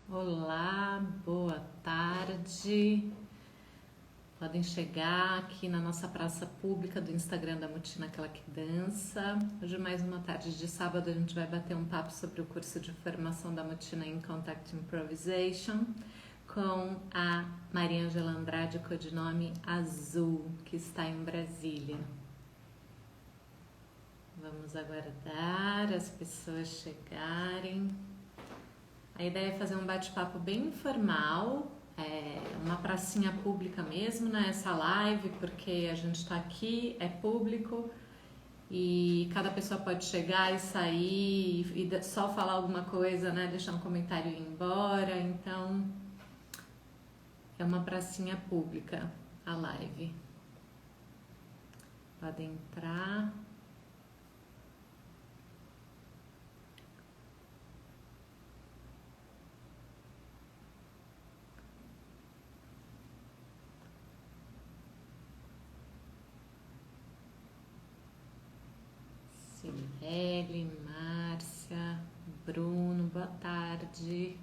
Olá, boa tarde. Podem chegar aqui na nossa praça pública do Instagram da Mutina Aquela que Dança. Hoje mais uma tarde de sábado a gente vai bater um papo sobre o curso de formação da Mutina em Contact Improvisation com a Maria Angela Andrade, codinome Azul, que está em Brasília. Vamos aguardar as pessoas chegarem. A ideia é fazer um bate-papo bem informal, uma pracinha pública mesmo, né? Essa live, porque a gente está aqui, é público e cada pessoa pode chegar e sair e só falar alguma coisa, né? Deixar um comentário e ir embora. Então, é uma pracinha pública a live. Podem entrar. Cirele, Márcia, Bruno, boa tarde.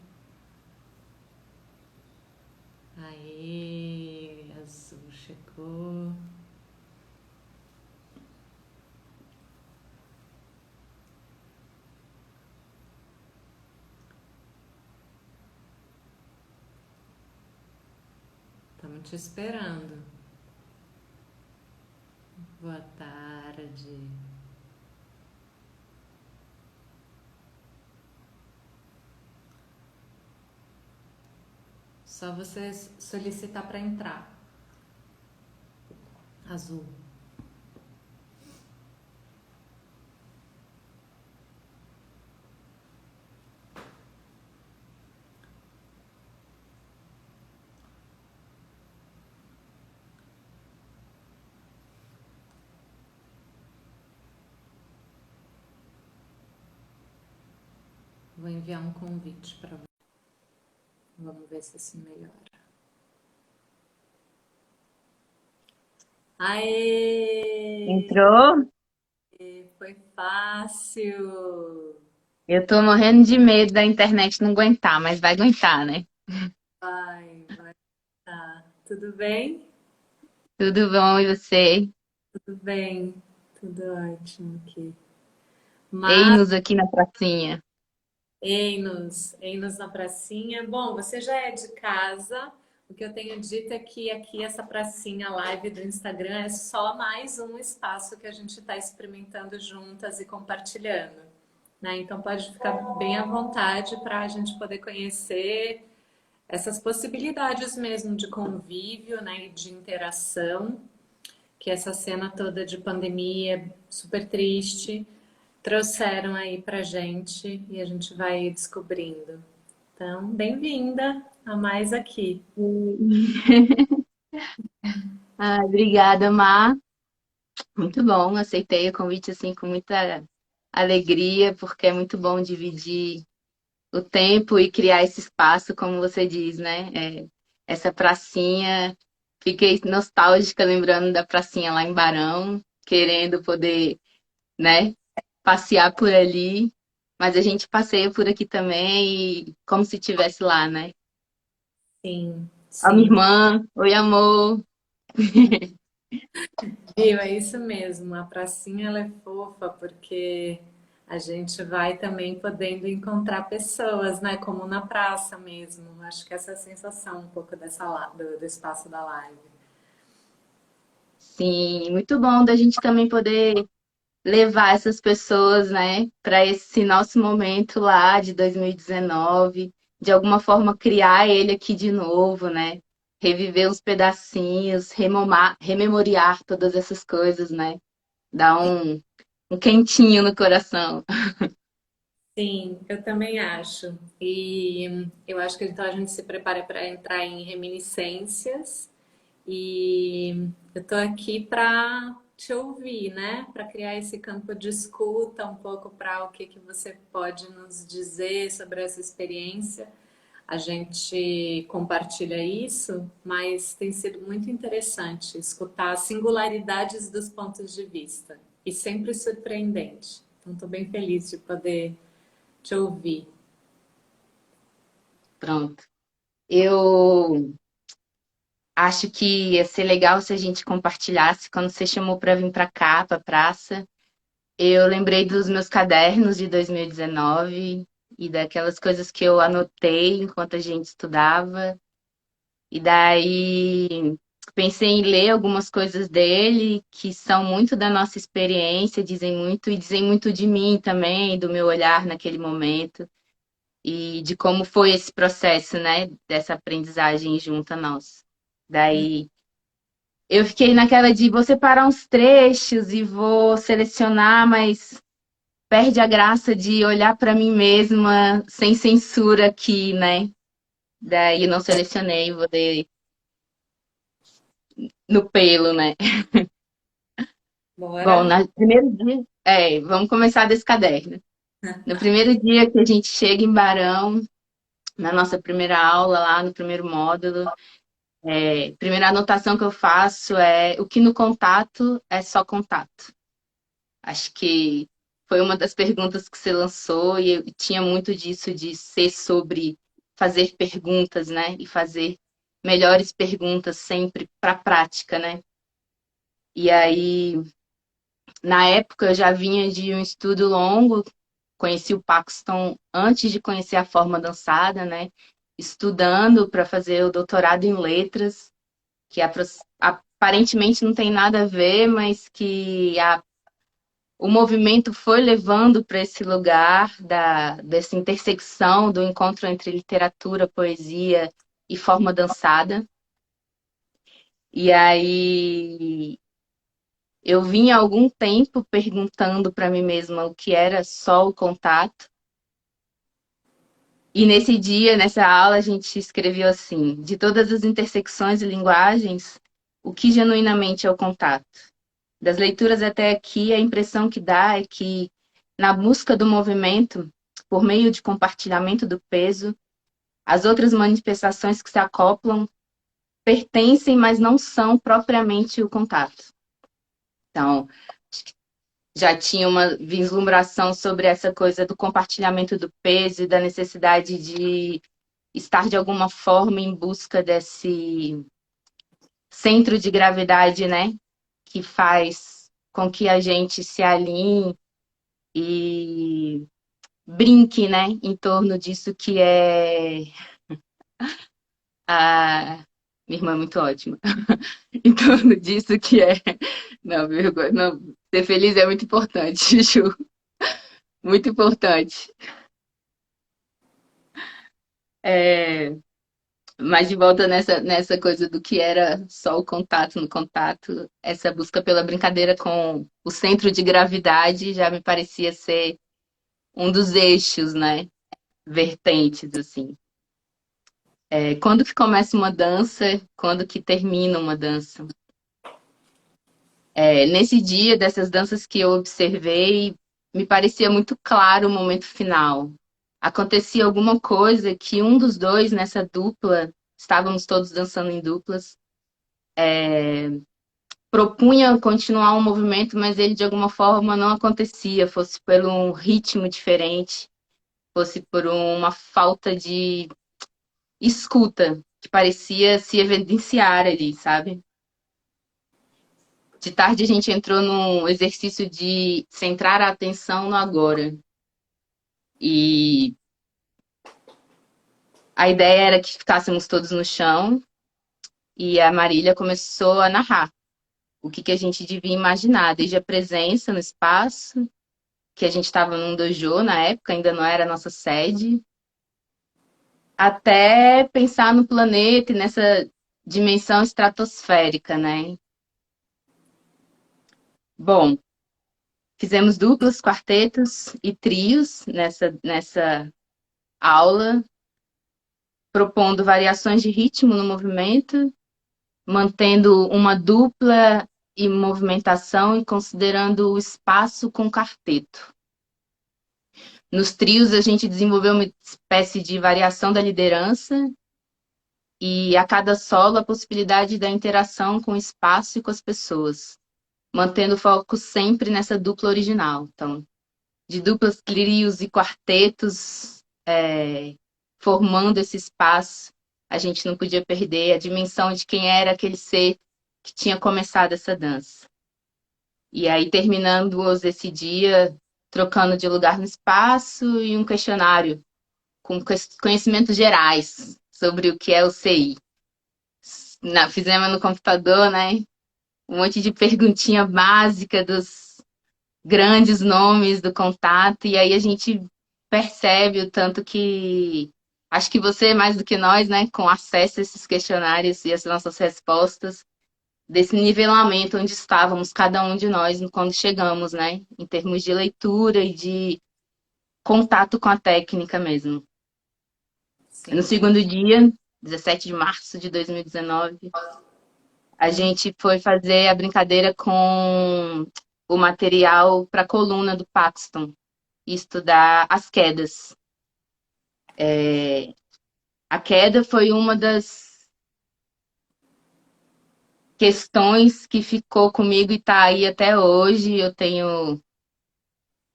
Aê, Azul chegou. Estamos te esperando. Boa tarde. Só você solicitar para entrar. Azul. Vou enviar um convite para você. Vamos ver se assim melhora. Aê! Entrou? Foi fácil. Eu tô morrendo de medo da internet não aguentar, mas vai aguentar, né? Vai tá. Tudo bem? Tudo bom, e você? Tudo bem. Tudo ótimo aqui. Mas Ei-nos aqui na pracinha. Einos na pracinha. Bom, você já é de casa. O que eu tenho dito é que aqui essa pracinha live do Instagram é só mais um espaço que a gente está experimentando juntas e compartilhando, né? Então pode ficar bem à vontade para a gente poder conhecer essas possibilidades mesmo de convívio, né, e de interação que essa cena toda de pandemia super triste trouxeram aí pra gente e a gente vai descobrindo. Então, bem-vinda a mais aqui. Ai, obrigada, Mar. Muito bom, aceitei o convite assim com muita alegria, porque é muito bom dividir o tempo e criar esse espaço, como você diz, né? Essa pracinha. Fiquei nostálgica lembrando da pracinha lá em Barão, querendo poder, né, passear por ali, mas a gente passeia por aqui também, e como se estivesse lá, né? Sim, Ó, minha sim. irmã, oi, amor. Viu? É isso mesmo. A pracinha ela é fofa porque a gente vai também podendo encontrar pessoas, né? Como na praça mesmo. Acho que essa é a sensação um pouco do espaço da live. Sim, muito bom da gente também poder levar essas pessoas, né, para esse nosso momento lá de 2019, de alguma forma criar ele aqui de novo, né? Reviver uns pedacinhos, rememoriar todas essas coisas, né? Dar um quentinho no coração. Sim, eu também acho. E eu acho que então a gente se prepara para entrar em reminiscências. E eu tô aqui para te ouvir, né? Para criar esse campo de escuta um pouco para o que que você pode nos dizer sobre essa experiência. A gente compartilha isso, mas tem sido muito interessante escutar as singularidades dos pontos de vista e sempre surpreendente. Então, estou bem feliz de poder te ouvir. Pronto. Eu acho que ia ser legal se a gente compartilhasse quando você chamou para vir para cá, para praça. Eu lembrei dos meus cadernos de 2019 e daquelas coisas que eu anotei enquanto a gente estudava. E daí pensei em ler algumas coisas dele que são muito da nossa experiência, dizem muito e dizem muito de mim também, do meu olhar naquele momento e de como foi esse processo, né, dessa aprendizagem junto a nós. Daí eu fiquei naquela de vou separar uns trechos e vou selecionar, mas perde a graça de olhar para mim mesma sem censura aqui, né? Daí não selecionei, vou ler no pelo, né? Bom, Bora? no primeiro dia, vamos começar desse caderno. No primeiro dia que a gente chega em Barão, na nossa primeira aula lá no primeiro módulo, primeira anotação que eu faço é o que no contato é só contato. Acho que foi uma das perguntas que você lançou e eu tinha muito disso de ser sobre fazer perguntas, né? E fazer melhores perguntas sempre para a prática, né? E aí, na época, eu já vinha de um estudo longo, conheci o Paxton antes de conhecer a forma dançada, né? Estudando para fazer o doutorado em letras, que aparentemente não tem nada a ver, mas que o movimento foi levando para esse lugar dessa intersecção do encontro entre literatura, poesia e forma dançada. E aí eu vim há algum tempo perguntando para mim mesma o que era só o contato. E nesse dia, nessa aula, a gente escreveu assim: de todas as intersecções e linguagens, o que genuinamente é o contato? Das leituras até aqui, a impressão que dá é que, na busca do movimento, por meio de compartilhamento do peso, as outras manifestações que se acoplam pertencem, mas não são propriamente o contato. Então, já tinha uma vislumbração sobre essa coisa do compartilhamento do peso e da necessidade de estar de alguma forma em busca desse centro de gravidade, né? Que faz com que a gente se alinhe e brinque, né? Em torno disso que é a. Minha irmã é muito ótima. Em torno disso que é. Não, vergonha. Não, ser feliz é muito importante, Ju. Muito importante. É, mas de volta nessa coisa do que era só o contato no contato, essa busca pela brincadeira com o centro de gravidade já me parecia ser um dos eixos, né? Vertentes, assim. Quando que começa uma dança, quando que termina uma dança. Nesse dia, dessas danças que eu observei, me parecia muito claro o momento final. Acontecia alguma coisa que um dos dois, nessa dupla, estávamos todos dançando em duplas, propunha continuar um movimento, mas ele de alguma forma não acontecia, fosse por um ritmo diferente, fosse por uma falta de escuta que parecia se evidenciar ali, sabe? De tarde a gente entrou num exercício de centrar a atenção no agora. E a ideia era que ficássemos todos no chão e a Marília começou a narrar o que a gente devia imaginar, desde a presença no espaço, que a gente estava num dojo na época, ainda não era a nossa sede, até pensar no planeta e nessa dimensão estratosférica, né? Bom, fizemos duplas, quartetos e trios nessa aula, propondo variações de ritmo no movimento, mantendo uma dupla e movimentação e considerando o espaço com quarteto. Nos trios, a gente desenvolveu uma espécie de variação da liderança e a cada solo a possibilidade da interação com o espaço e com as pessoas, mantendo o foco sempre nessa dupla original. Então, de duplas, trios e quartetos, formando esse espaço, a gente não podia perder a dimensão de quem era aquele ser que tinha começado essa dança. E aí, terminando esse dia, trocando de lugar no espaço e um questionário com conhecimentos gerais sobre o que é o CI. Fizemos no computador, né? Um monte de perguntinha básica dos grandes nomes do contato, e aí a gente percebe o tanto que acho que você, mais do que nós, né, com acesso a esses questionários e as nossas respostas, desse nivelamento onde estávamos cada um de nós quando chegamos, né, em termos de leitura e de contato com a técnica mesmo. No Sim. segundo dia, 17 de março de 2019, a gente foi fazer a brincadeira com o material para a coluna do Paxton e estudar as quedas. A queda foi uma das questões que ficou comigo e está aí até hoje. Eu tenho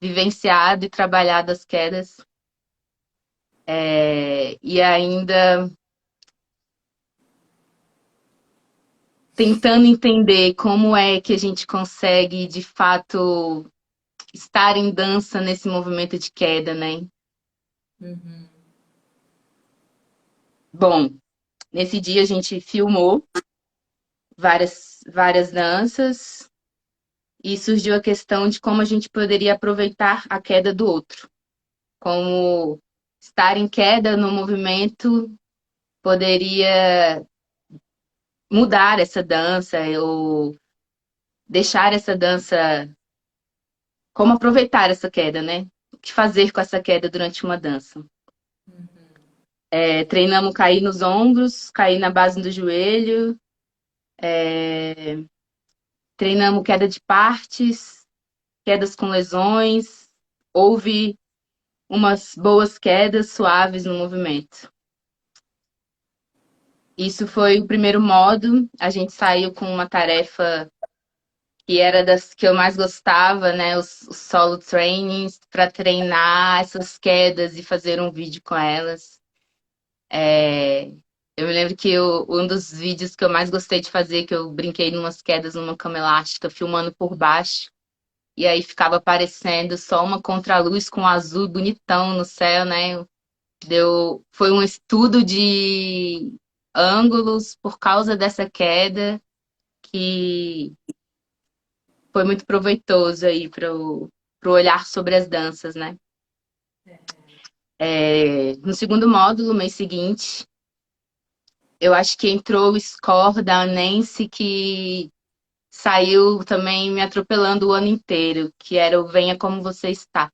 vivenciado e trabalhado as quedas. E ainda tentando entender como é que a gente consegue, de fato, estar em dança nesse movimento de queda, né? Uhum. Bom, nesse dia a gente filmou várias danças e surgiu a questão de como a gente poderia aproveitar a queda do outro. Como estar em queda no movimento poderia mudar essa dança ou deixar essa dança. Como aproveitar essa queda, né? O que fazer com essa queda durante uma dança? Treinamos cair nos ombros, cair na base do joelho, treinamos queda de partes, quedas com lesões, houve umas boas quedas suaves no movimento. Isso foi o primeiro modo. A gente saiu com uma tarefa que era das que eu mais gostava, né? Os solo trainings, para treinar essas quedas e fazer um vídeo com elas. Eu me lembro que um dos vídeos que eu mais gostei de fazer, que eu brinquei numas quedas numa cama elástica, filmando por baixo, e aí ficava aparecendo só uma contraluz com um azul bonitão no céu, né? Foi um estudo de ângulos por causa dessa queda que foi muito proveitoso aí pro olhar sobre as danças, né? No segundo módulo, mês seguinte, eu acho que entrou o score da Nancy que saiu também me atropelando o ano inteiro, que era o Venha Como Você Está.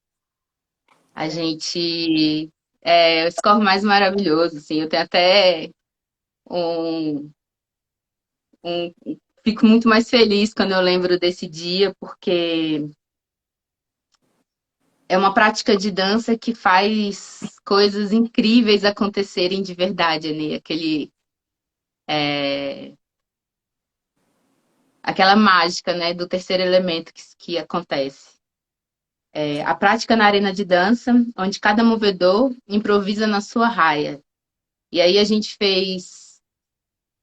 A gente o score mais maravilhoso, assim, eu tenho até um, um fico muito mais feliz quando eu lembro desse dia, porque é uma prática de dança que faz coisas incríveis acontecerem de verdade, né? Aquela mágica, né, do terceiro elemento que acontece. A prática na arena de dança, onde cada movedor improvisa na sua raia. E aí a gente fez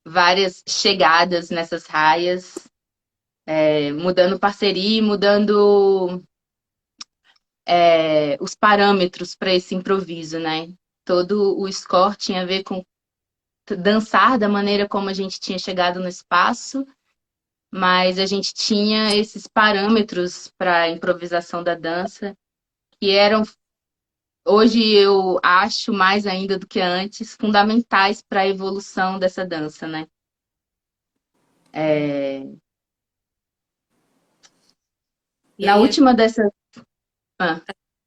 várias chegadas nessas raias, mudando parceria, mudando os parâmetros para esse improviso, né? Todo o score tinha a ver com dançar da maneira como a gente tinha chegado no espaço, mas a gente tinha esses parâmetros para a improvisação da dança que eram, hoje eu acho mais ainda do que antes, fundamentais para a evolução dessa dança, né? E Na aí, última dessas,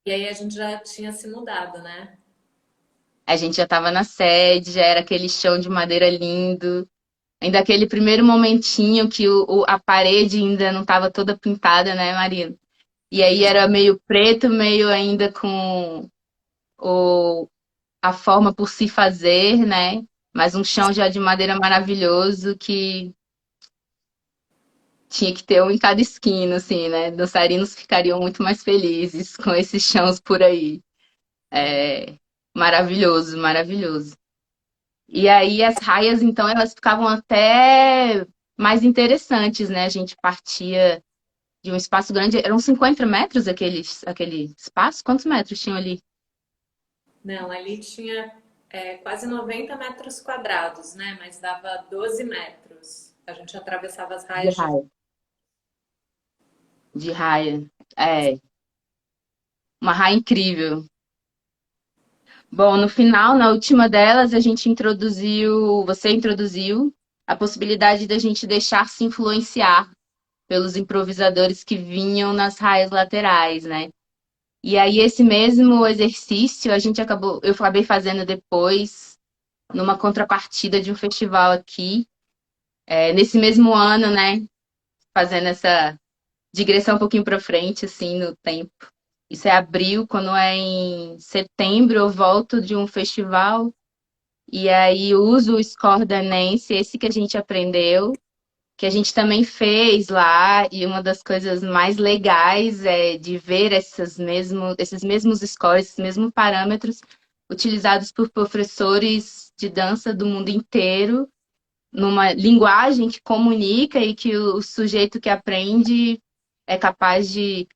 e aí a gente já tinha se mudado, né? a gente já estava na sede, já era aquele chão de madeira lindo. Ainda aquele primeiro momentinho que a parede ainda não estava toda pintada, né, Marina? E aí era meio preto, meio ainda com o, a forma por se fazer, né? Mas um chão já de madeira maravilhoso que tinha que ter um em cada esquina, assim, né? Dançarinos ficariam muito mais felizes com esses chãos por aí. Maravilhoso, maravilhoso. E aí as raias, então, elas ficavam até mais interessantes, né? A gente partia de um espaço grande, eram 50 metros aquele espaço? Quantos metros tinham ali? Não, ali tinha quase 90 metros quadrados, né? Mas dava 12 metros. A gente atravessava as De raias de. raia. De raia. É, uma raia incrível. Bom, no final, na última delas, você introduziu a possibilidade da gente deixar se influenciar pelos improvisadores que vinham nas raias laterais, né? E aí esse mesmo exercício eu acabei fazendo depois numa contrapartida de um festival aqui, nesse mesmo ano, né? Fazendo essa digressão um pouquinho para frente, assim, no tempo. Isso é abril, quando é em setembro eu volto de um festival e aí uso o score da Nancy, esse que a gente aprendeu, que a gente também fez lá, e uma das coisas mais legais é de ver esses mesmos scores, esses mesmos parâmetros utilizados por professores de dança do mundo inteiro, numa linguagem que comunica e que o sujeito que aprende é capaz de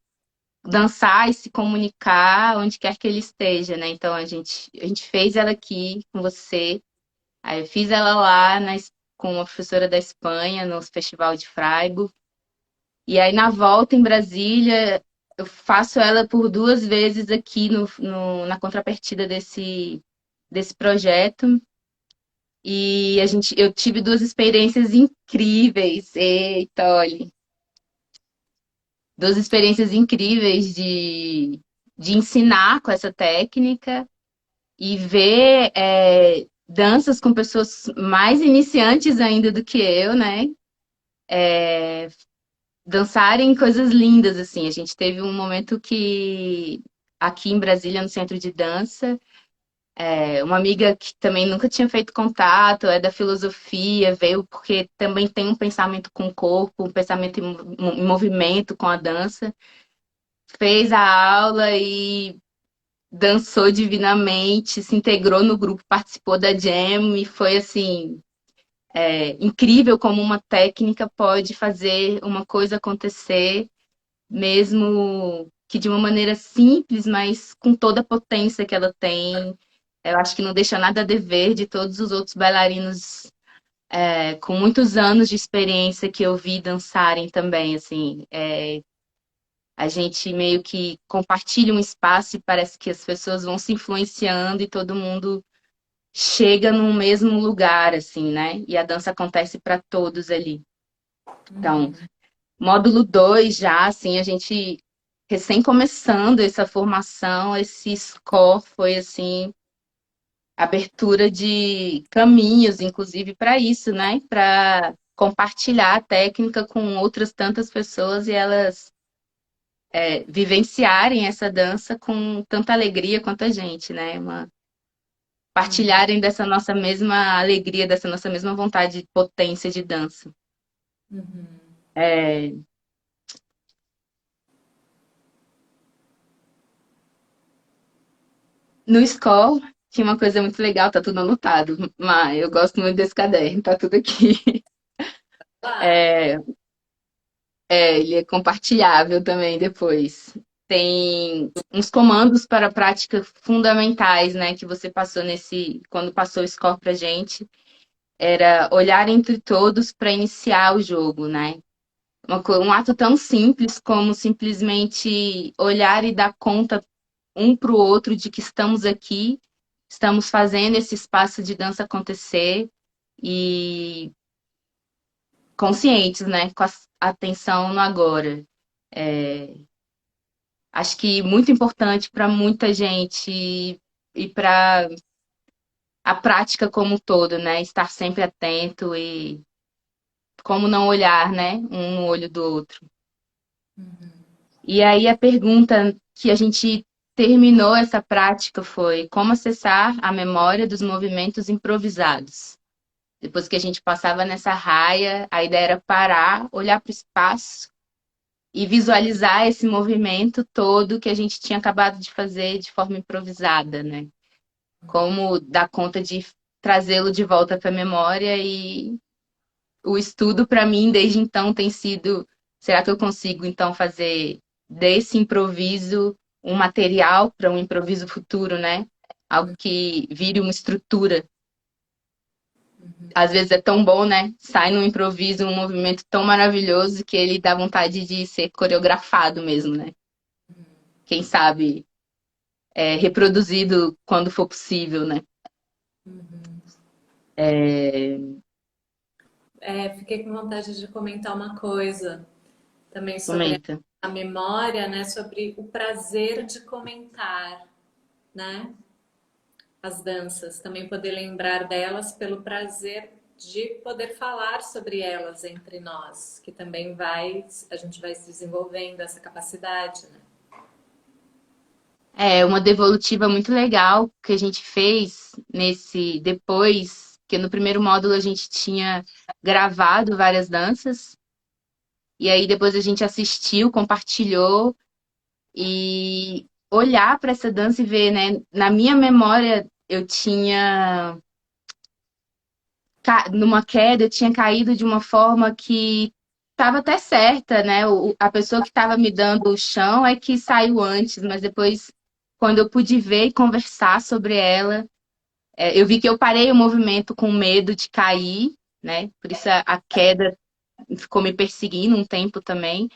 dançar e se comunicar onde quer que ele esteja, né? Então a gente fez ela aqui com você. Aí eu fiz ela lá com uma professora da Espanha, no Festival de Freiburg. E aí na volta em Brasília, eu faço ela por 2 vezes aqui na contrapartida desse projeto. E eu tive 2 experiências incríveis. Eita, olha. 2 experiências incríveis de ensinar com essa técnica e ver danças com pessoas mais iniciantes ainda do que eu, né? Dançarem coisas lindas, assim. A gente teve um momento que, aqui em Brasília, no centro de dança, uma amiga que também nunca tinha feito contato, é da filosofia, veio porque também tem um pensamento com o corpo, um pensamento em movimento com a dança, fez a aula e dançou divinamente, se integrou no grupo, participou da jam e foi assim incrível como uma técnica pode fazer uma coisa acontecer, mesmo que de uma maneira simples, mas com toda a potência que ela tem. Eu acho que não deixa nada a dever de todos os outros bailarinos com muitos anos de experiência que eu vi dançarem também, assim. A gente meio que compartilha um espaço e parece que as pessoas vão se influenciando e todo mundo chega no mesmo lugar, assim, né? E a dança acontece para todos ali. Então, módulo 2 já, assim, a gente recém começando essa formação, esse score foi, assim, abertura de caminhos, inclusive, para isso, né? Para compartilhar a técnica com outras tantas pessoas e elas vivenciarem essa dança com tanta alegria quanto a gente, né? Uhum, Partilharem dessa nossa mesma alegria, dessa nossa mesma vontade de potência de dança. uhum. É, no Skol tinha uma coisa muito legal, tá tudo anotado, mas eu gosto muito desse caderno, tá tudo aqui. Claro. Ele é compartilhável também depois. Tem uns comandos para prática fundamentais, né, que você passou quando passou o score pra gente, era olhar entre todos para iniciar o jogo, né? Um ato tão simples como simplesmente olhar e dar conta um para o outro de que estamos aqui, estamos fazendo esse espaço de dança acontecer e conscientes, né? Com a atenção no agora. Acho que muito importante para muita gente e para a prática como um todo, né? Estar sempre atento e como não olhar, né? Um no olho do outro. E aí a pergunta que a gente terminou essa prática foi como acessar a memória dos movimentos improvisados. Depois que a gente passava nessa raia, a ideia era parar, olhar para o espaço e visualizar esse movimento todo que a gente tinha acabado de fazer de forma improvisada, né? como dar conta de trazê-lo de volta para a memória e o estudo para mim desde então tem sido, será que eu consigo então fazer desse improviso um material para um improviso futuro, né? Algo que vire uma estrutura. Às vezes é tão bom, né? Sai num improviso um movimento tão maravilhoso que ele dá vontade de ser coreografado mesmo, né? Quem sabe reproduzido quando for possível, né? Fiquei com vontade de comentar uma coisa também sobre Comenta. a memória, né? Sobre o prazer de comentar, né? As danças, também poder lembrar delas pelo prazer de poder falar sobre elas entre nós, que também a gente vai se desenvolvendo essa capacidade, né? É uma devolutiva muito legal que a gente fez nesse depois, que no primeiro módulo a gente tinha gravado várias danças, e aí depois a gente assistiu, compartilhou e olhar para essa dança e ver, né? Na minha memória eu tinha numa queda, eu tinha caído de uma forma que estava até certa, né? A pessoa que estava me dando o chão é que saiu antes, mas depois, quando eu pude ver e conversar sobre ela, eu vi que eu parei o movimento com medo de cair, né? Por isso a queda ficou me perseguindo um tempo também.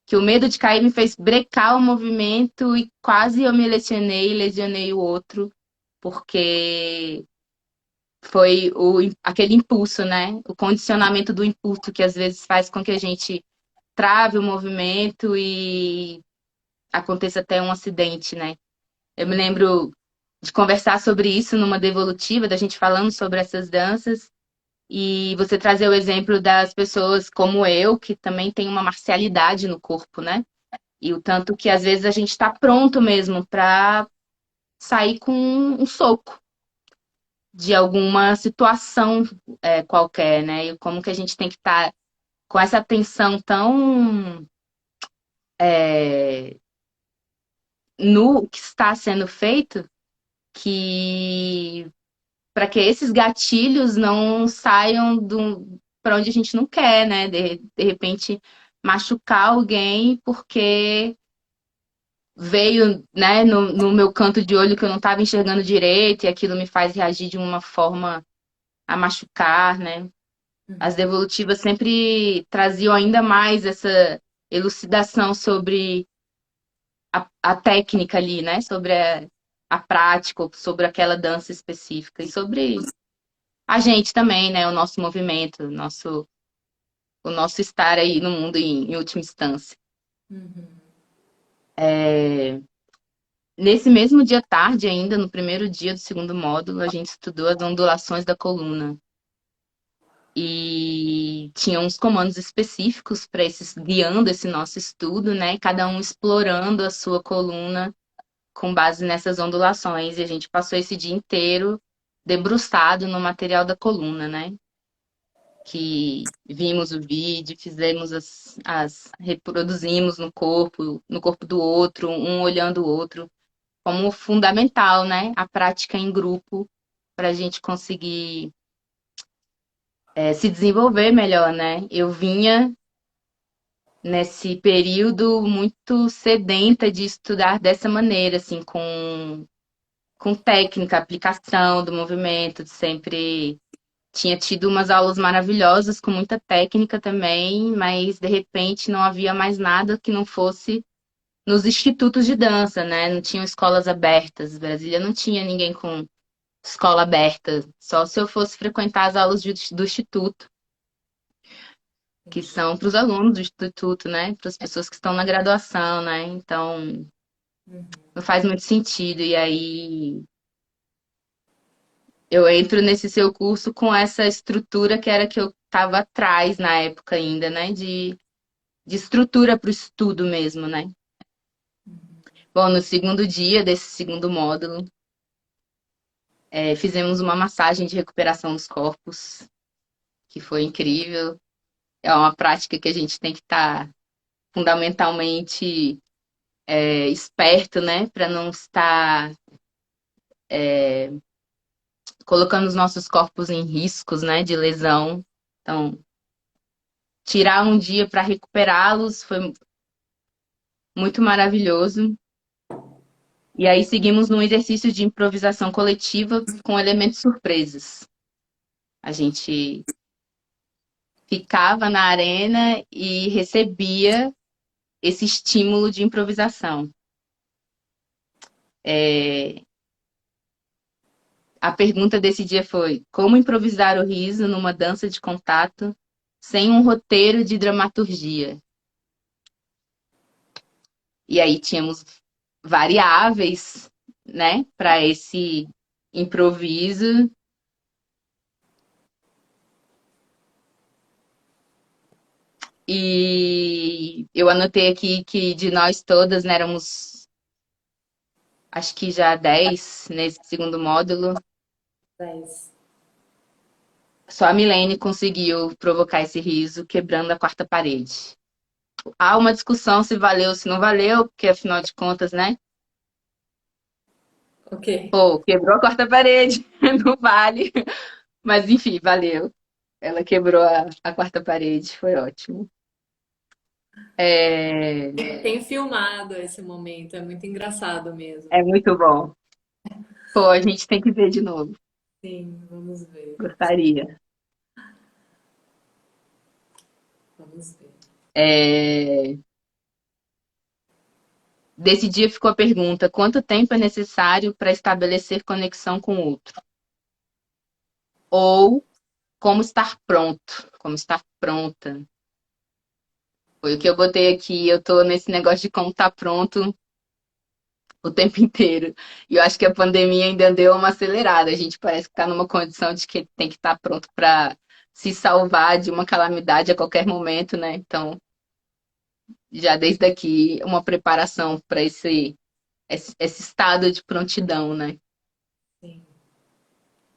Que o medo de cair me fez brecar o movimento e quase eu me lesionei, lesionei o outro, porque foi aquele impulso, né? O condicionamento do impulso que às vezes faz com que a gente trave o movimento e aconteça até um acidente, né? Eu me lembro de conversar sobre isso numa devolutiva, da gente falando sobre essas danças, e você trazer o exemplo das pessoas como eu, que também tem uma marcialidade no corpo, né? E o tanto que às vezes a gente está pronto mesmo para sair com um soco de alguma situação qualquer, né? E como que a gente tem que estar com essa atenção tão no que está sendo feito que para que esses gatilhos não saiam para onde a gente não quer, né? De repente machucar alguém porque veio, né, no meu canto de olho que eu não estava enxergando direito e aquilo me faz reagir de uma forma a machucar, né? As devolutivas sempre traziam ainda mais essa elucidação sobre a técnica ali, né? Sobre a prática, sobre aquela dança específica e sobre a gente também, né? O nosso movimento, o nosso estar aí no mundo em última instância. Nesse mesmo dia tarde ainda, no primeiro dia do segundo módulo, a gente estudou as ondulações da coluna. E tinha uns comandos específicos para esses guiando esse nosso estudo, né? Cada um explorando a sua coluna com base nessas ondulações. E a gente passou esse dia inteiro debruçado no material da coluna, né? Que vimos o vídeo, fizemos reproduzimos no corpo do outro, um olhando o outro, como fundamental, né? A prática em grupo para a gente conseguir se desenvolver melhor, né? Eu vinha nesse período muito sedenta de estudar dessa maneira, assim, com técnica, aplicação do movimento, de sempre tinha tido umas aulas maravilhosas com muita técnica também, mas de repente não havia mais nada que não fosse nos institutos de dança, né? Não tinham escolas abertas. Brasília não tinha ninguém com escola aberta, só se eu fosse frequentar as aulas do instituto, que são para os alunos do instituto, né? Para as pessoas que estão na graduação, né? Então, não faz muito sentido. E aí eu entro nesse seu curso com essa estrutura que era que eu estava atrás na época ainda, né? De estrutura para o estudo mesmo, né? Bom, no segundo dia desse segundo módulo, fizemos uma massagem de recuperação dos corpos, que foi incrível. É uma prática que a gente tem que estar fundamentalmente esperto, né? Para não estar colocando os nossos corpos em riscos, né, de lesão. Então, tirar um dia para recuperá-los foi muito maravilhoso. E aí seguimos num exercício de improvisação coletiva com elementos surpresas. A gente ficava na arena e recebia esse estímulo de improvisação. A pergunta desse dia foi: como improvisar o riso numa dança de contato sem um roteiro de dramaturgia? E aí tínhamos variáveis, né, para esse improviso. E eu anotei aqui que de nós todas, né, éramos acho que já 10 nesse segundo módulo. 10. Só a Milene conseguiu provocar esse riso, quebrando a quarta parede. Há uma discussão se valeu, se não valeu, porque afinal de contas, né? Ok. Pô, quebrou a quarta parede, não vale. Mas enfim, valeu. Ela quebrou a quarta parede, foi ótimo. É, Tenho filmado esse momento, é muito engraçado mesmo. é muito bom. Pô, a gente tem que ver de novo. Sim, vamos ver. Gostaria. Vamos ver. É, desse dia ficou a pergunta: quanto tempo é necessário para estabelecer conexão com o outro? Ou como estar pronto, como estar pronta. Foi o que eu botei aqui. Eu tô nesse negócio de como estar pronto o tempo inteiro. E eu acho que a pandemia ainda deu uma acelerada. A gente parece que está numa condição de que tem que estar pronto para se salvar de uma calamidade a qualquer momento, né? Então, já desde aqui, uma preparação para esse estado de prontidão, né? Sim.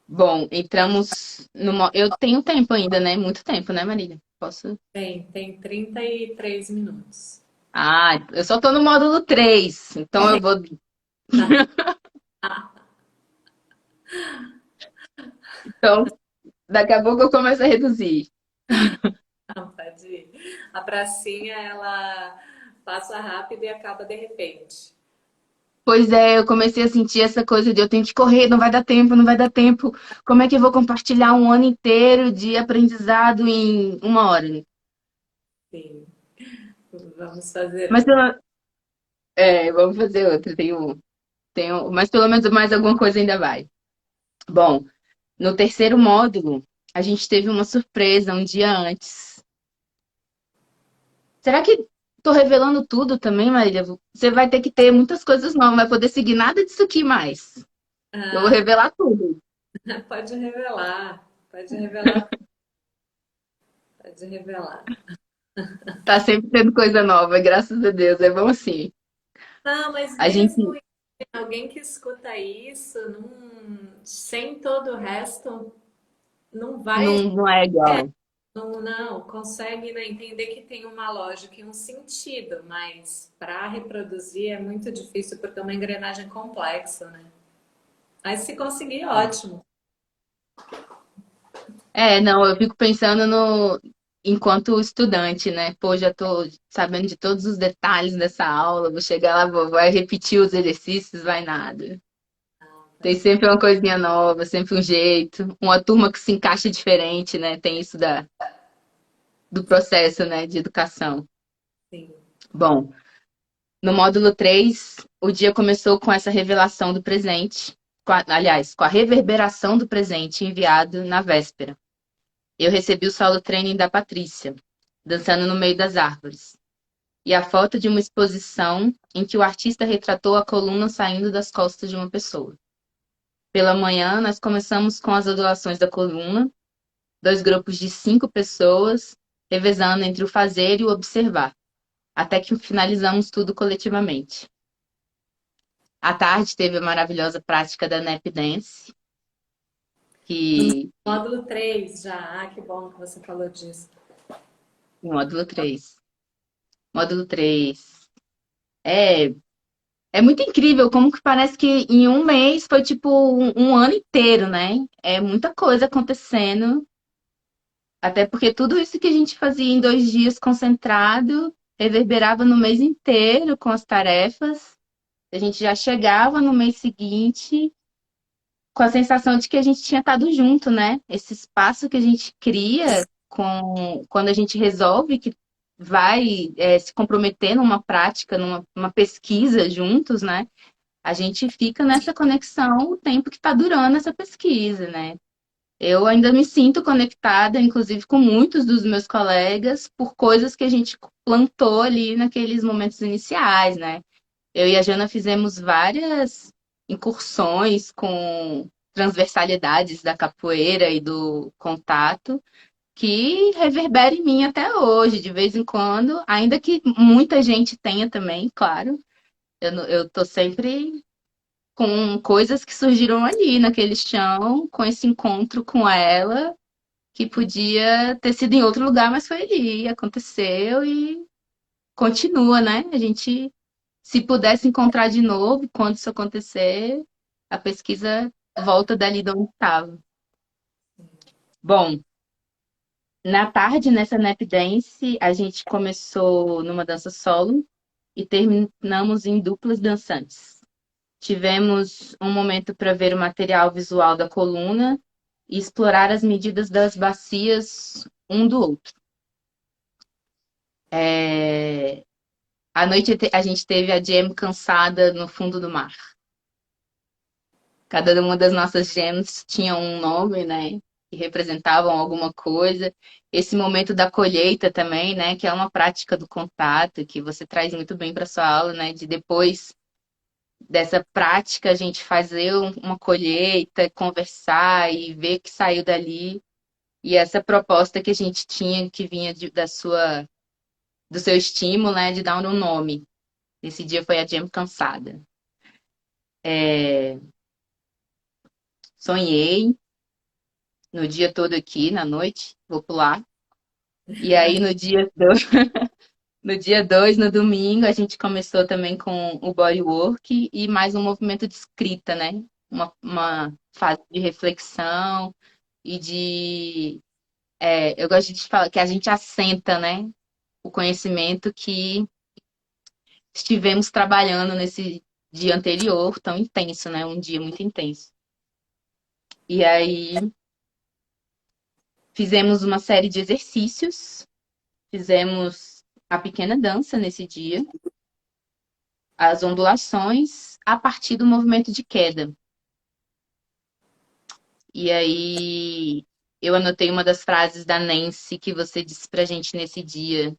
Bom, entramos no. Eu tenho tempo ainda, né? Muito tempo, né, Marília? Posso. Tem 33 minutos. Ah, eu só tô no módulo 3, então eu vou. Então, daqui a pouco eu começo a reduzir. Não, pode ir. A pracinha, ela passa rápido e acaba de repente. Pois é, eu comecei a sentir essa coisa de eu tenho que correr, não vai dar tempo, não vai dar tempo. Como é que eu vou compartilhar um ano inteiro de aprendizado em uma hora? Sim. Vamos fazer Mas outra. vamos fazer outra. Mas pelo menos mais alguma coisa ainda vai. Bom, no terceiro módulo, a gente teve uma surpresa um dia antes. Será que tô revelando tudo também, Marília? Você vai ter que ter muitas coisas novas, não vai poder seguir nada disso aqui mais. Eu vou Ah, revelar tudo. pode revelar. Pode revelar. Pode revelar. Tá sempre tendo coisa nova, graças a Deus. É bom assim. Não, mas A mesmo gente alguém que escuta isso, sem todo o resto, não vai, não é igual. não consegue, né, entender que tem uma lógica e um sentido, mas para reproduzir é muito difícil porque é uma engrenagem complexa, né? Mas se conseguir, ótimo. Não, eu fico pensando no enquanto estudante, né? Pô, já tô sabendo de todos os detalhes dessa aula, vou chegar lá, vai repetir os exercícios, vai nada. Tem sempre uma coisinha nova, sempre um jeito, uma turma que se encaixa diferente, né? Tem isso do processo, né, de educação. Sim. Bom, no módulo 3 o dia começou com essa revelação do presente, aliás, com a reverberação do presente enviado na véspera. Eu recebi o solo training da Patrícia, dançando no meio das árvores, e a foto de uma exposição em que o artista retratou a coluna saindo das costas de uma pessoa. Pela manhã, nós começamos com as ondulações da coluna, dois grupos de 5 pessoas, revezando entre o fazer e o observar, até que finalizamos tudo coletivamente. À tarde teve a maravilhosa prática da Nap Dance, que Módulo 3 já. Ah, que bom que você falou disso. módulo 3. Módulo 3. É, É muito incrível como que parece que em um mês foi tipo um ano inteiro, né? É muita coisa acontecendo. Até porque tudo isso que a gente fazia em 2 dias concentrado reverberava no mês inteiro com as tarefas. A gente já chegava no mês seguinte com a sensação de que a gente tinha estado junto, né? Esse espaço que a gente cria quando a gente resolve que vai se comprometer numa prática, numa pesquisa juntos, né? A gente fica nessa conexão o tempo que está durando essa pesquisa, né? Eu ainda me sinto conectada, inclusive com muitos dos meus colegas, por coisas que a gente plantou ali naqueles momentos iniciais, né? Eu e a Jana fizemos várias incursões com transversalidades da capoeira e do contato que reverbera em mim até hoje, de vez em quando, ainda que muita gente tenha também, claro. Eu tô sempre com coisas que surgiram ali naquele chão, com esse encontro com ela, que podia ter sido em outro lugar, mas foi ali, aconteceu e continua, né? A gente, se pudesse encontrar de novo, quando isso acontecer, a pesquisa volta dali de onde estava. Bom, na tarde, nessa nap dance, a gente começou numa dança solo e terminamos em duplas dançantes. Tivemos um momento para ver o material visual da coluna e explorar as medidas das bacias um do outro. À noite a gente teve a jam cansada no fundo do mar. Cada uma das nossas jams tinha um nome, né? Que representavam alguma coisa. Esse momento da colheita também, né? Que é uma prática do contato que você traz muito bem para sua aula, né? De depois dessa prática a gente fazer uma colheita, conversar e ver o que saiu dali. E essa proposta que a gente tinha, que vinha do seu estímulo, né? De dar um nome. Esse dia foi a jam cansada. Sonhei no dia todo aqui, na noite, vou pular. E aí no dia 2, no domingo, a gente começou também com o bodywork e mais um movimento de escrita, né? Uma fase de reflexão e eu gosto de falar que a gente assenta, né? O conhecimento que estivemos trabalhando nesse dia anterior, tão intenso, né? Um dia muito intenso. E aí fizemos uma série de exercícios, fizemos a pequena dança nesse dia, as ondulações a partir do movimento de queda. E aí eu anotei uma das frases da Nancy que você disse pra gente nesse dia.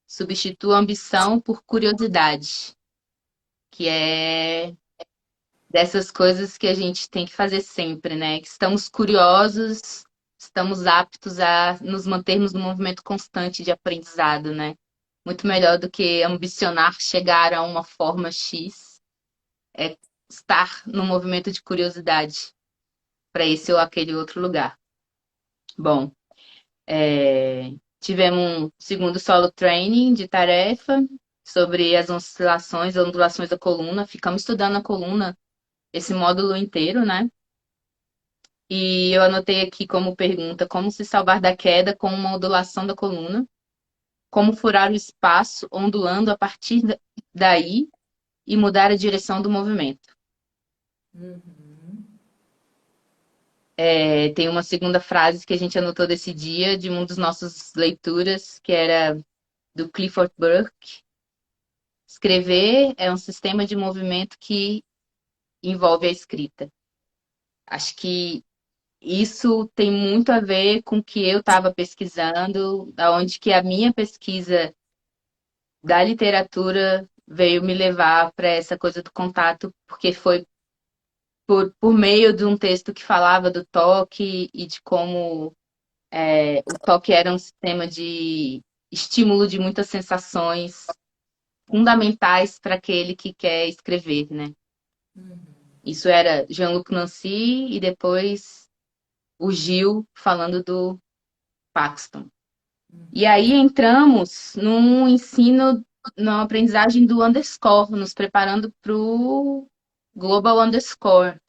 Substitua a ambição por curiosidade, que é dessas coisas que a gente tem que fazer sempre, né? Que estamos curiosos, estamos aptos a nos mantermos no movimento constante de aprendizado, né? Muito melhor do que ambicionar chegar a uma forma X, é estar no movimento de curiosidade para esse ou aquele outro lugar. Bom, tivemos um segundo solo training de tarefa sobre as oscilações, ondulações da coluna. Ficamos estudando a coluna, esse módulo inteiro, né? E eu anotei aqui como pergunta: como se salvar da queda com uma ondulação da coluna? Como furar o espaço ondulando a partir daí e mudar a direção do movimento? Tem uma segunda frase que a gente anotou desse dia, de uma das nossas leituras, que era do Clifford Burke. Escrever é um sistema de movimento que envolve a escrita. Acho que isso tem muito a ver com o que eu estava pesquisando, aonde que a minha pesquisa da literatura veio me levar para essa coisa do contato, porque foi por meio de um texto que falava do toque e de como o toque era um sistema de estímulo de muitas sensações fundamentais para aquele que quer escrever, né? Isso era Jean-Luc Nancy e depois o Gil falando do Paxton. E aí entramos num ensino na aprendizagem do underscore, nos preparando para o Global Underscore.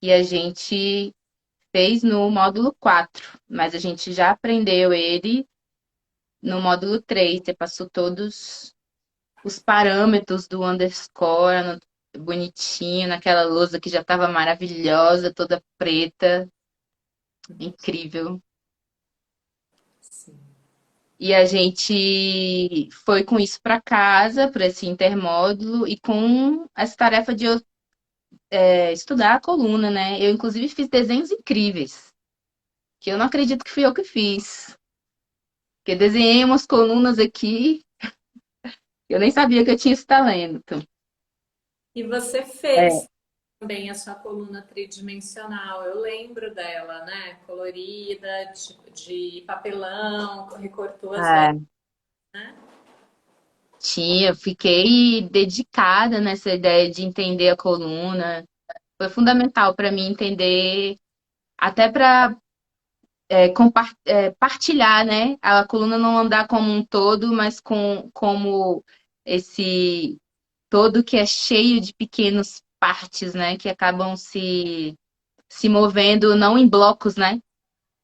E a gente fez no módulo 4, mas a gente já aprendeu ele no módulo 3. Você passou todos os parâmetros do underscore bonitinho, naquela lousa que já estava maravilhosa, toda preta, incrível. Sim. E a gente foi com isso para casa, para esse intermódulo, e com essa tarefa de estudar a coluna, né? Eu, inclusive, fiz desenhos incríveis, que eu não acredito que fui eu que fiz. Porque desenhei umas colunas aqui, eu nem sabia que eu tinha esse talento. E você É, fez também a sua coluna tridimensional. Eu lembro dela, né? Colorida, de papelão, recortou as letras, é, né? tinha, fiquei dedicada nessa ideia de entender a coluna. Foi fundamental para mim entender, até para partilhar, né? A coluna não andar como um todo, mas como esse todo que é cheio de pequenas partes, né? Que acabam se movendo não em blocos, né?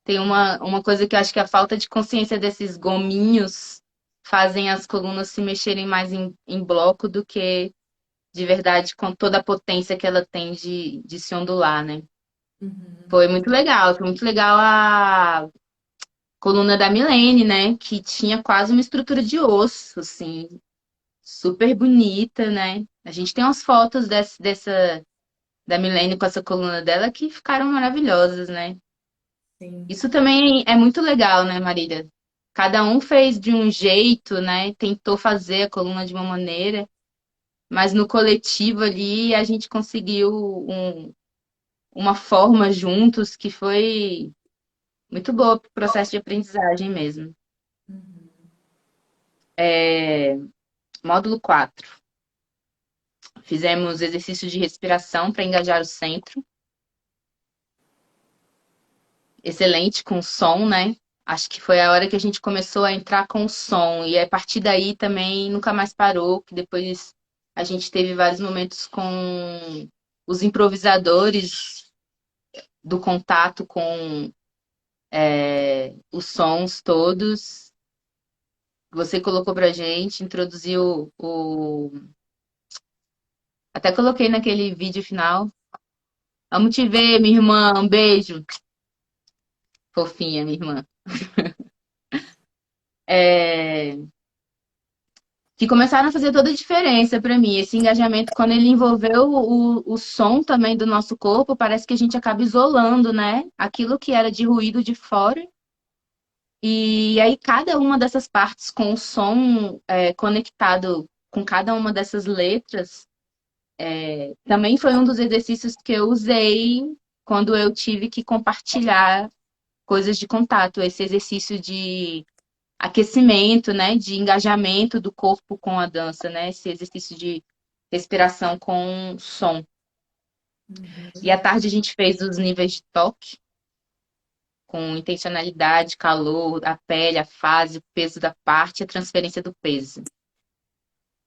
Tem uma coisa que eu acho que a falta de consciência desses gominhos fazem as colunas se mexerem mais em bloco do que de verdade com toda a potência que ela tem de se ondular, né? Uhum. Foi muito legal a coluna da Milene, né? Que tinha quase uma estrutura de osso, assim, super bonita, né? A gente tem umas fotos dessa da Milene com essa coluna dela que ficaram maravilhosas, né? Sim. Isso também é muito legal, né, Marília? Cada um fez de um jeito, né? Tentou fazer a coluna de uma maneira, mas no coletivo ali a gente conseguiu uma forma juntos que foi muito boa para o processo de aprendizagem mesmo. Uhum. Módulo 4. Fizemos exercícios de respiração para engajar o centro. Excelente com som, né? Acho que foi a hora que a gente começou a entrar com o som. E a partir daí também nunca mais parou, que depois a gente teve vários momentos com os improvisadores do contato com os sons todos. Você colocou pra gente, introduziu o. Até coloquei naquele vídeo final. Vamos te ver, minha irmã. Um beijo. Fofinha, minha irmã. É, que começaram a fazer toda a diferença para mim. Esse engajamento, quando ele envolveu o som também do nosso corpo, parece que a gente acaba isolando, né? Aquilo que era de ruído de fora. E aí, cada uma dessas partes com o som conectado com cada uma dessas letras, também foi um dos exercícios que eu usei quando eu tive que compartilhar coisas de contato. Esse exercício de aquecimento, né, de engajamento do corpo com a dança, né, esse exercício de respiração com som. E Uhum. à tarde a gente fez os níveis de toque, com intencionalidade, calor, a pele, a fase, o peso da parte e a transferência do peso.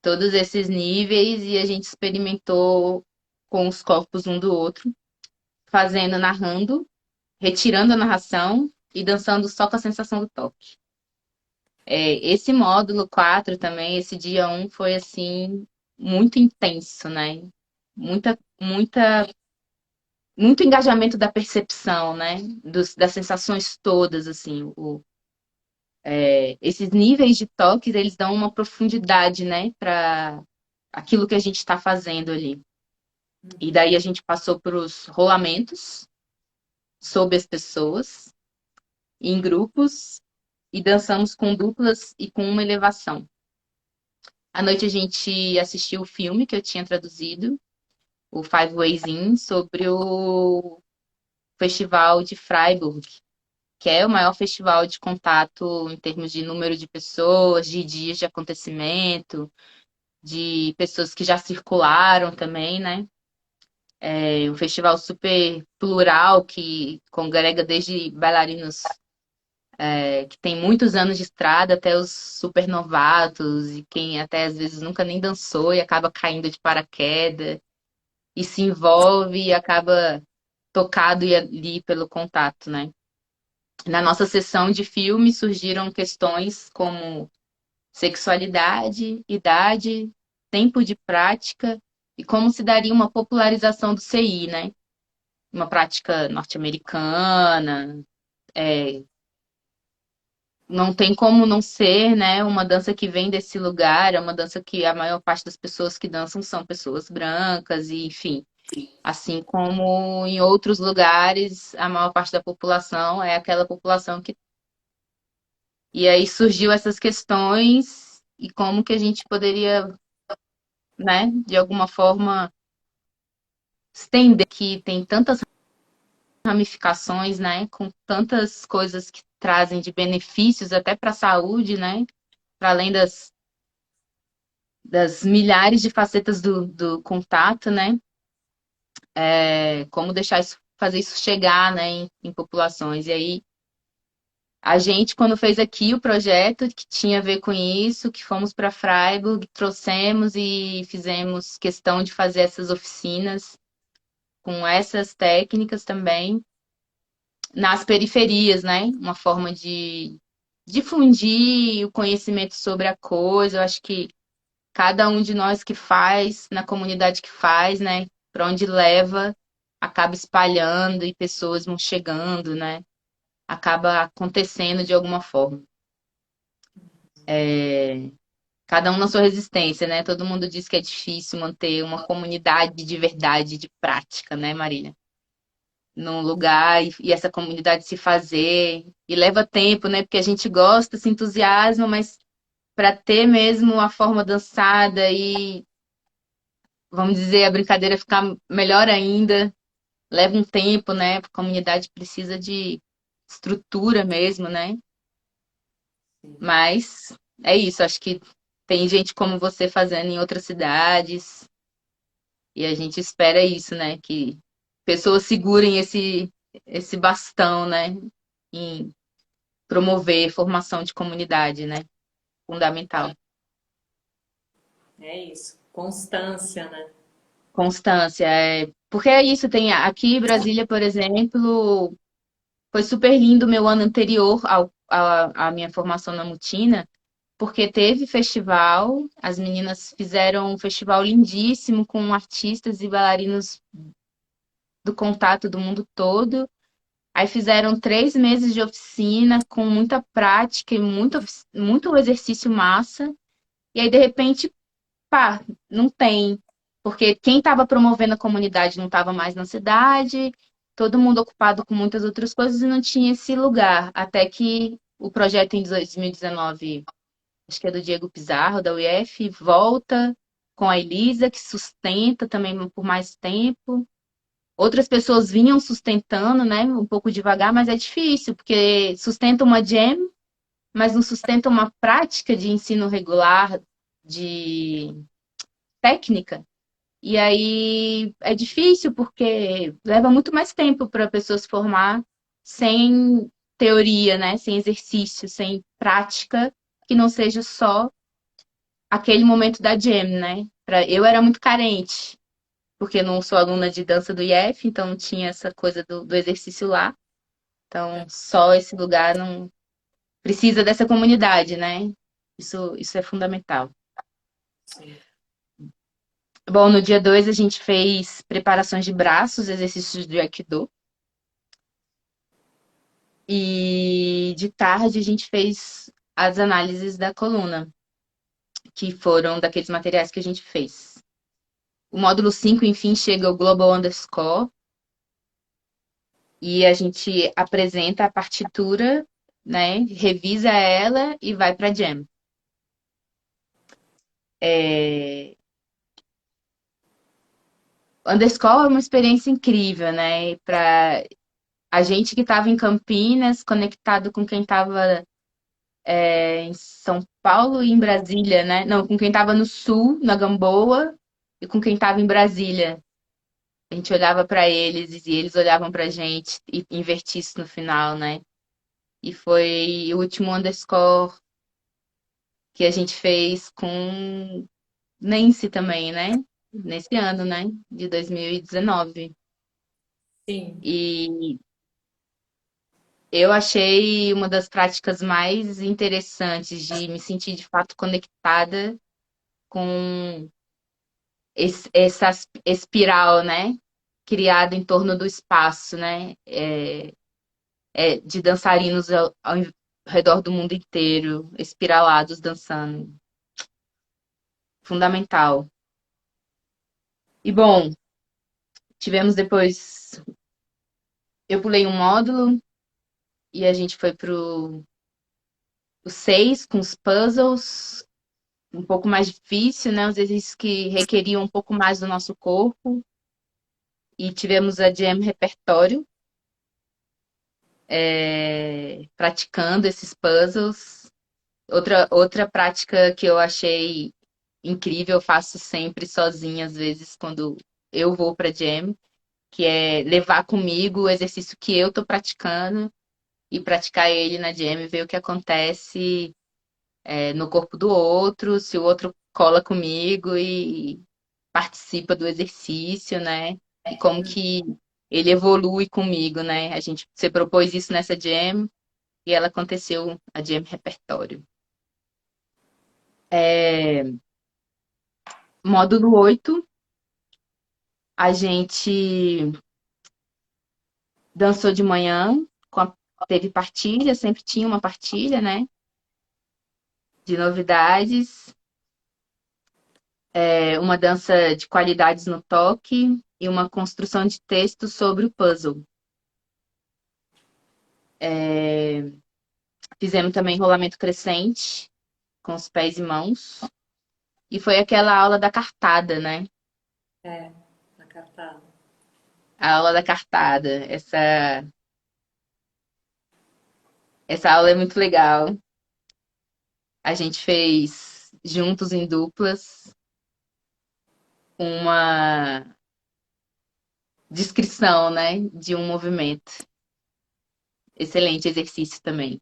Todos esses níveis e a gente experimentou com os corpos um do outro, fazendo, narrando, retirando a narração e dançando só com a sensação do toque. Esse módulo 4 também, esse dia um foi assim, muito intenso, né? Muita, muito engajamento da percepção, né? Das sensações todas, assim. Esses níveis de toques, eles dão uma profundidade, né? Para aquilo que a gente está fazendo ali. E daí a gente passou para os rolamentos sobre as pessoas, em grupos, e dançamos com duplas e com uma elevação. À noite a gente assistiu o filme que eu tinha traduzido, o Five Ways In, sobre o Festival de Freiburg, que é o maior festival de contato em termos de número de pessoas, de dias de acontecimento, de pessoas que já circularam também, né? É um festival super plural que congrega desde bailarinos que tem muitos anos de estrada, até os super novatos, e quem até às vezes nunca nem dançou e acaba caindo de paraquedas, e se envolve e acaba tocado ali pelo contato, né? Na nossa sessão de filme surgiram questões como sexualidade, idade, tempo de prática e como se daria uma popularização do CI, né? Uma prática norte-americana. Não tem como não ser, né? Uma dança que vem desse lugar, é uma dança que a maior parte das pessoas que dançam são pessoas brancas, e enfim. Assim como em outros lugares, a maior parte da população é aquela população que. E aí surgiu essas questões e como que a gente poderia, né, de alguma forma, estender que tem tantas ramificações, né, com tantas coisas que trazem de benefícios até para a saúde, né, para além das milhares de facetas do contato, né, como deixar isso, fazer isso chegar, né, em populações. E aí a gente, quando fez aqui o projeto que tinha a ver com isso, que fomos para Freiburg, trouxemos e fizemos questão de fazer essas oficinas com essas técnicas também nas periferias, né? Uma forma de difundir o conhecimento sobre a coisa. Eu acho que cada um de nós que faz, na comunidade que faz, né? Para onde leva, acaba espalhando e pessoas vão chegando, né? Acaba acontecendo de alguma forma. Cada um na sua resistência, né? Todo mundo diz que é difícil manter uma comunidade de verdade, de prática, né, Marília? Num lugar e essa comunidade se fazer. E leva tempo, né? Porque a gente gosta, se entusiasma, mas para ter mesmo a forma dançada e, vamos dizer, a brincadeira ficar melhor ainda, leva um tempo, né? A comunidade precisa de estrutura mesmo, né? Mas é isso, acho que tem gente como você fazendo em outras cidades. E a gente espera isso, né? Que pessoas segurem esse bastão, né? Em promover formação de comunidade, né? Fundamental. É isso. Constância, né? Constância. Porque é isso, tem aqui em Brasília, por exemplo, foi super lindo o meu ano anterior à minha formação na Mutina, porque teve festival, as meninas fizeram um festival lindíssimo com artistas e bailarinos do contato do mundo todo. Aí fizeram 3 meses de oficina com muita prática e muito exercício massa. E aí, de repente, pá, não tem. Porque quem estava promovendo a comunidade não estava mais na cidade, todo mundo ocupado com muitas outras coisas e não tinha esse lugar. Até que o projeto em 2019, acho que é do Diego Pizarro, da UF, volta com a Elisa, que sustenta também por mais tempo. Outras pessoas vinham sustentando, né, um pouco devagar, mas é difícil, porque sustenta uma jam, mas não sustenta uma prática de ensino regular, de técnica. E aí é difícil, porque leva muito mais tempo para a pessoa se formar sem teoria, né, sem exercício, sem prática, que não seja só aquele momento da jam, né? Eu era muito carente porque eu não sou aluna de dança do IF, então não tinha essa coisa do exercício lá. Então, só esse lugar não precisa dessa comunidade, né? Isso é fundamental. Sim. Bom, no dia 2 a gente fez preparações de braços, exercícios de Aikido. E de tarde a gente fez as análises da coluna, que foram daqueles materiais que a gente fez. O módulo 5, enfim, chega o Global Underscore, e a gente apresenta a partitura, né? Revisa ela e vai para jam. Underscore é uma experiência incrível, né? Para a gente que estava em Campinas, conectado com quem estava em São Paulo e em Brasília, né? Não, com quem estava no Sul, na Gamboa, e com quem estava em Brasília. A gente olhava para eles e eles olhavam para a gente e invertia isso no final, né? E foi o último underscore que a gente fez com Nancy também, né? Nesse ano, né? De 2019. Sim. E eu achei uma das práticas mais interessantes de me sentir de fato conectada com essa espiral, né? Criada em torno do espaço, né? De dançarinos ao redor do mundo inteiro, espiralados dançando. Fundamental. E bom, tivemos depois. Eu pulei um módulo e a gente foi pro o 6 com os puzzles, um pouco mais difícil, né? Os exercícios que requeriam um pouco mais do nosso corpo. E tivemos a jam repertório, praticando esses puzzles. Outra prática que eu achei incrível, eu faço sempre sozinha, às vezes, quando eu vou para jam, que é levar comigo o exercício que eu estou praticando e praticar ele na jam e ver o que acontece no corpo do outro, se o outro cola comigo e participa do exercício, né? E como que ele evolui comigo, né? Você propôs isso nessa jam e ela aconteceu, a jam repertório. Módulo 8 a gente dançou de manhã, teve partilha, sempre tinha uma partilha, né? De novidades, uma dança de qualidades no toque e uma construção de texto sobre o puzzle. Fizemos também rolamento crescente com os pés e mãos. E foi aquela aula da cartada, né? É, na cartada. A aula da cartada. Essa aula é muito legal. A gente fez juntos em duplas uma descrição, né, de um movimento. Excelente exercício também.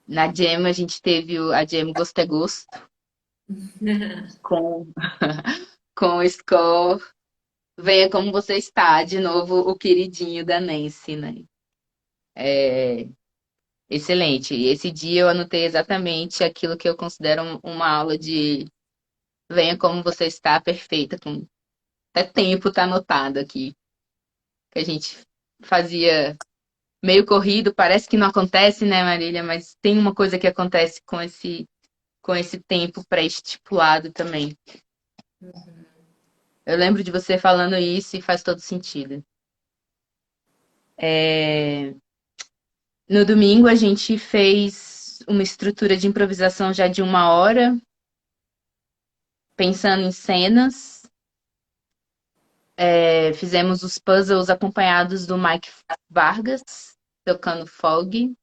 Na jam a gente teve a jam Gosto é Gosto com, com o score Venha Como Você Está, de novo o queridinho da Nancy, né? Excelente. Esse dia eu anotei exatamente aquilo que eu considero uma aula de Venha Como Você Está, perfeita, com até tempo tá anotado aqui, que a gente fazia meio corrido, parece que não acontece, né, Marília? Mas tem uma coisa que acontece com esse tempo pré-estipulado também. Eu lembro de você falando isso e faz todo sentido. No domingo a gente fez uma estrutura de improvisação já de 1 hora, pensando em cenas. Fizemos os puzzles acompanhados do Mike Vargas, tocando Fog.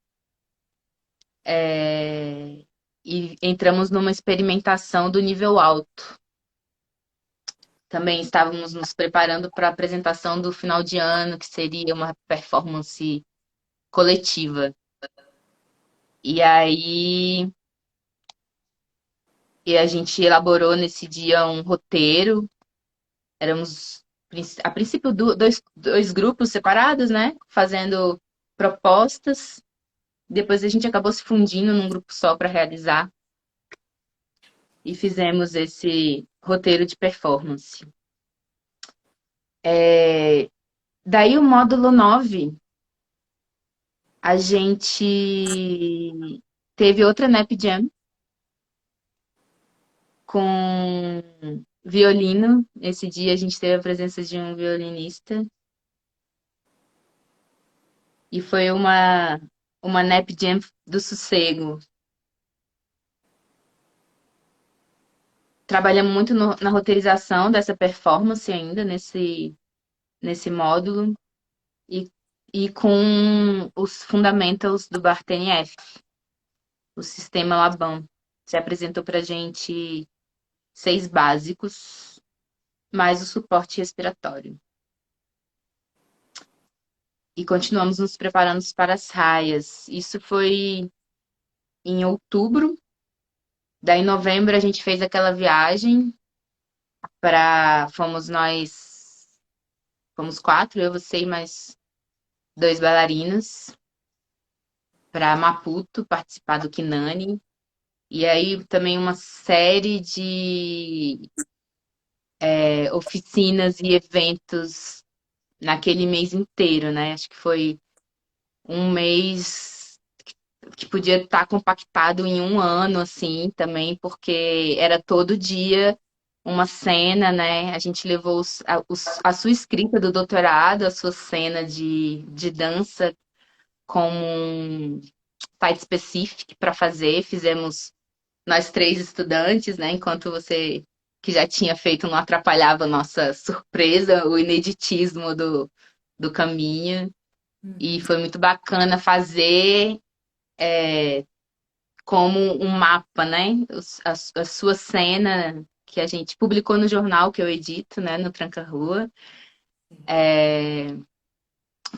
E entramos numa experimentação do nível alto. Também estávamos nos preparando para a apresentação do final de ano, que seria uma performance coletiva. E aí a gente elaborou nesse dia um roteiro. Éramos, a princípio, dois grupos separados, né? Fazendo propostas. Depois a gente acabou se fundindo num grupo só para realizar. E fizemos esse roteiro de performance. Daí o módulo 9 a gente teve outra Nap Jam com violino. Esse dia a gente teve a presença de um violinista. E foi uma Nap Jam do sossego. Trabalhamos muito na roteirização dessa performance ainda, nesse módulo. E, e com os fundamentals do Barthen F, o sistema Laban. Se apresentou para a gente 6 básicos, mais o suporte respiratório. e continuamos nos preparando para as raias. Isso foi em outubro. Daí, em novembro, a gente fez aquela viagem fomos quatro, eu, você e mais dois bailarinos, para Maputo participar do Kinani. E aí também uma série de oficinas e eventos naquele mês inteiro, né? Acho que foi um mês que podia estar compactado em um ano, assim, também, porque era todo dia uma cena, né? A gente levou a sua escrita do doutorado, a sua cena de dança como um site específico para fazer. Fizemos nós três estudantes, né? Enquanto você que já tinha feito não atrapalhava a nossa surpresa, o ineditismo do caminho. E Uhum. foi muito bacana fazer como um mapa, né? A sua cena que a gente publicou no jornal que eu edito, né? No Tranca-Rua.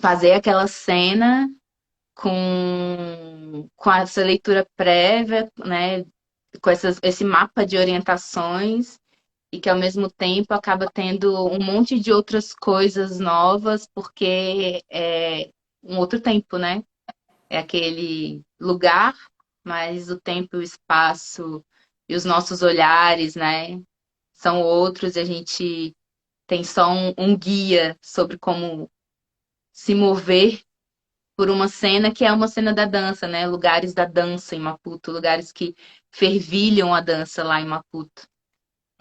Fazer aquela cena com essa leitura prévia, né? Com esse mapa de orientações e que ao mesmo tempo acaba tendo um monte de outras coisas novas, porque é um outro tempo, né? É aquele lugar, mas o tempo, o espaço e os nossos olhares, né? São outros, e a gente tem só um guia sobre como se mover por uma cena que é uma cena da dança, né? Lugares da dança em Maputo, lugares que fervilham a dança lá em Maputo.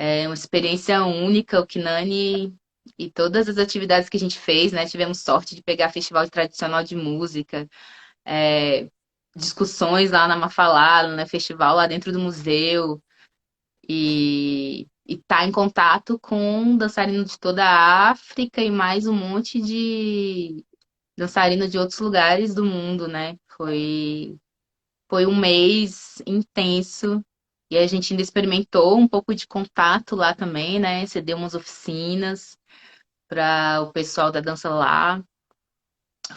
É uma experiência única, o Kinani e todas as atividades que a gente fez, né? Tivemos sorte de pegar festival tradicional de música, é, discussões lá na Mafalá, no festival lá dentro do museu, e estar em contato com dançarinos de toda a África e mais um monte de dançarino de outros lugares do mundo, né? Foi um mês intenso. E a gente ainda experimentou um pouco de contato lá também, né? Você deu umas oficinas para o pessoal da dança lá,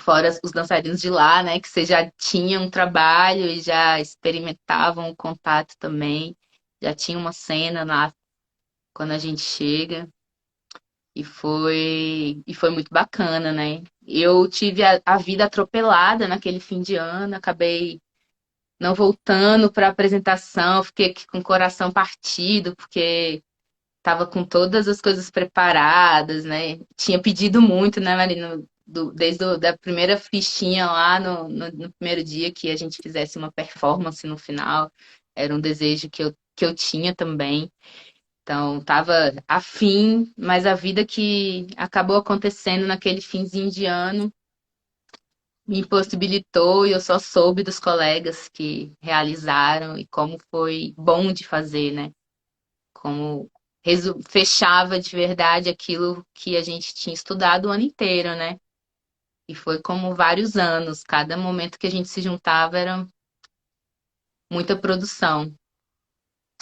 fora os dançarinos de lá, né? Que você já tinham um trabalho e já experimentavam o contato também. Já tinha uma cena lá quando a gente chega. E foi muito bacana, né? Eu tive a vida atropelada naquele fim de ano, acabei não voltando para a apresentação, fiquei aqui com o coração partido, porque estava com todas as coisas preparadas, né? Tinha pedido muito, né, Marina? Desde da primeira fichinha lá no primeiro dia que a gente fizesse uma performance no final. Era um desejo que eu tinha também. Então, estava afim, mas a vida que acabou acontecendo naquele finzinho de ano me impossibilitou e eu só soube dos colegas que realizaram e como foi bom de fazer, né? Como fechava de verdade aquilo que a gente tinha estudado o ano inteiro, né? E foi como vários anos, cada momento que a gente se juntava era muita produção.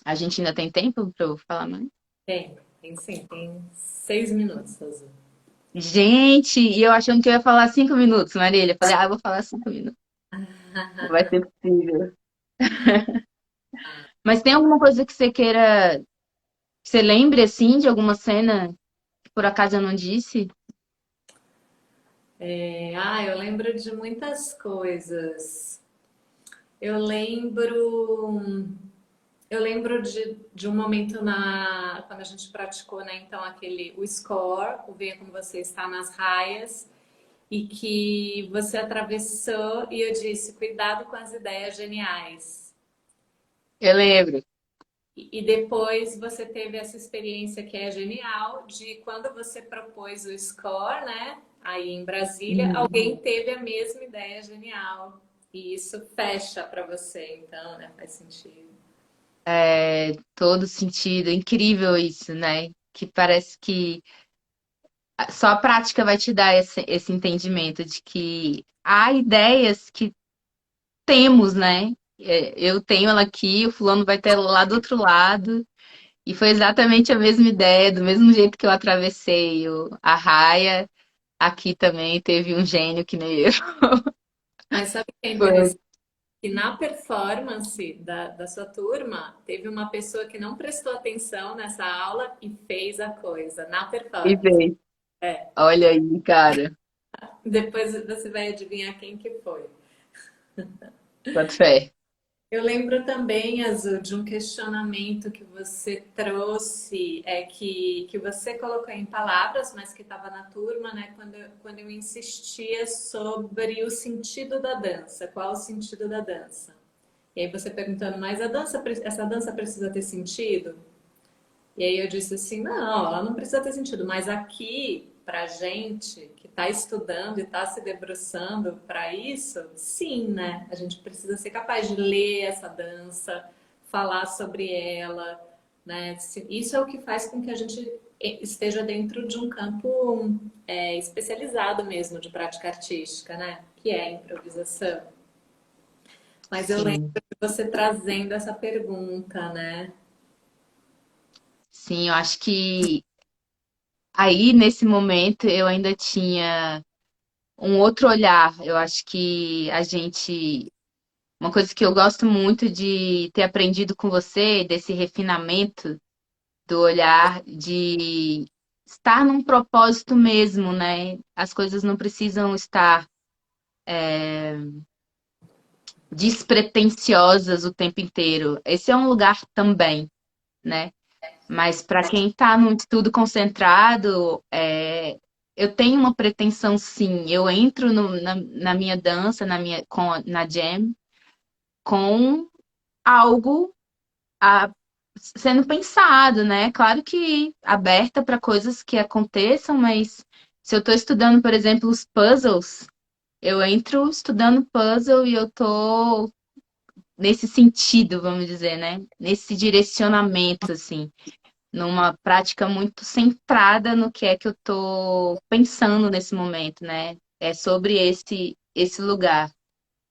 A gente ainda tem tempo para eu falar mais? Tem sim, tem 6 minutos, Azul. Gente, e eu achando que eu ia falar 5 minutos, Marília. Eu falei, eu vou falar 5 minutos. Não vai ser possível. Mas tem alguma coisa que você queira, que você lembre, assim, de alguma cena que por acaso eu não disse? Eu lembro de muitas coisas. Eu lembro, eu lembro de um momento quando a gente praticou, né, então o score, o Venha Como Você Está nas Raias, e que você atravessou e eu disse, cuidado com as ideias geniais. Eu lembro. E depois você teve essa experiência que é genial de quando você propôs o score, né? Aí em Brasília, Uhum. alguém teve a mesma ideia genial. E isso fecha para você, então, né? Faz sentido. É, todo sentido. Incrível isso, né? Que parece que só a prática vai te dar esse entendimento de que há ideias que temos, né? Eu tenho ela aqui, o fulano vai ter ela lá do outro lado. E foi exatamente a mesma ideia, do mesmo jeito que eu atravessei a raia. aqui também teve um gênio que nem eu. Mas sabe o que é Foi. interessante? Que na performance da sua turma, teve uma pessoa que não prestou atenção nessa aula e fez a coisa, na E performance. veio. É. Olha aí, cara. Depois você vai adivinhar quem que foi. Boto fé. Eu lembro também, Azul, de um questionamento que você trouxe, que você colocou em palavras, mas que estava na turma, né? Quando eu insistia sobre o sentido da dança, qual o sentido da dança? E aí você perguntando, mas essa dança precisa ter sentido? E aí eu disse assim, não, ela não precisa ter sentido, mas aqui, pra gente que está estudando e está se debruçando para isso, sim, né? A gente precisa ser capaz de ler essa dança, falar sobre ela, né? Isso é o que faz com que a gente esteja dentro de um campo especializado mesmo de prática artística, né? Que é a improvisação. Mas eu lembro Sim. de você trazendo essa pergunta, né? Sim, eu acho que aí, nesse momento, eu ainda tinha um outro olhar. Eu acho que a gente. Uma coisa que eu gosto muito de ter aprendido com você, desse refinamento do olhar, de estar num propósito mesmo, né? As coisas não precisam estar despretensiosas o tempo inteiro. Esse é um lugar também, né? Mas para quem está num estudo concentrado, eu tenho uma pretensão, sim. Eu entro na minha dança, na jam, com algo a- sendo pensado, né? Claro que aberta para coisas que aconteçam, mas se eu estou estudando, por exemplo, os puzzles, eu entro estudando puzzle e eu estou nesse sentido, vamos dizer, né? Nesse direcionamento, assim, numa prática muito centrada no que é que eu estou pensando nesse momento, né? É sobre esse lugar.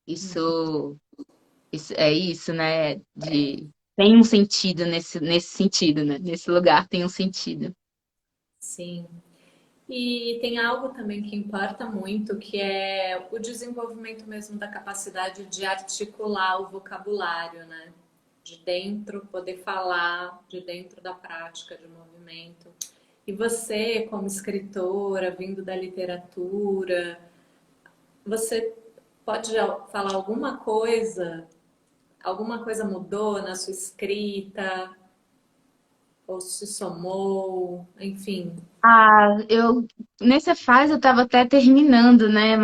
Isso, isso é isso, né? Tem um sentido nesse sentido, né? Nesse lugar tem um sentido. Sim. E tem algo também que importa muito, que é o desenvolvimento mesmo da capacidade de articular o vocabulário, né? De dentro, poder falar, de dentro da prática de movimento. E você, como escritora, vindo da literatura, você pode falar alguma coisa mudou na sua escrita, ou se somou, enfim. Ah, nessa fase eu estava até terminando, né,